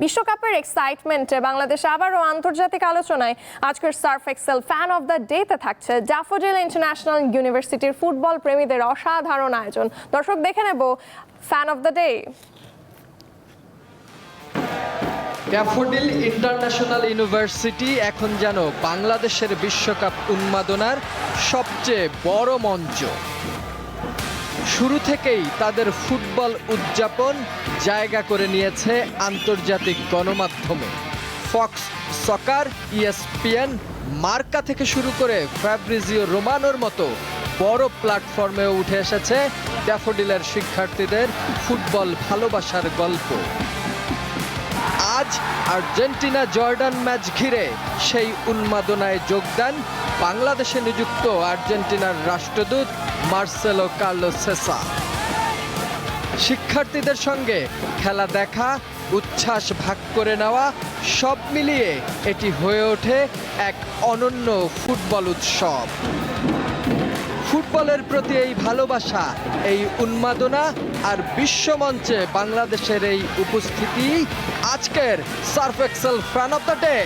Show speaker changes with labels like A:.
A: বিশ্বকাপের এক্সাইটমেন্টে বাংলাদেশে আবারও আন্তর্জাতিক আলোচনায় আজকের Surf Excel fan of the ডেতে থাকছে ড্যাফোডিল ইন্টারন্যাশনাল ইউনিভার্সিটির ফুটবল প্রেমীদের অসাধারণ আয়োজন। দর্শক, দেখে নেব fan of the day.
B: Daffodil international university এখন যেন বাংলাদেশের বিশ্বকাপ উন্মাদনার সবচেয়ে বড় মঞ্চ। শুরু থেকেই তাদের ফুটবল উদযাপন জায়গা করে নিয়েছে আন্তর্জাতিক গণমাধ্যমে। ফক্স সকার, ইএসপিএন, মার্কা থেকে শুরু করে ফ্যাব্রিজিও রোমানোর মতো বড় প্ল্যাটফর্মেও উঠে এসেছে ড্যাফোডিলের শিক্ষার্থীদের ফুটবল ভালোবাসার গল্প। আজ আর্জেন্টিনা জর্ডান ম্যাচ ঘিরে সেই উন্মাদনায় যোগদান বাংলাদেশে নিযুক্ত আর্জেন্টিনার রাষ্ট্রদূত মার্সেলো কার্লোস সেসা। শিক্ষার্থীদের সঙ্গে খেলা দেখা, উচ্ছ্বাস ভাগ করে নেওয়া, সব মিলিয়ে এটি হয়ে ওঠে এক অনন্য ফুটবল উৎসব। ফুটবলের প্রতি এই ভালোবাসা, এই উন্মাদনা আর বিশ্বমঞ্চে বাংলাদেশের এই উপস্থিতি আজকের Surf Excel fan of the day.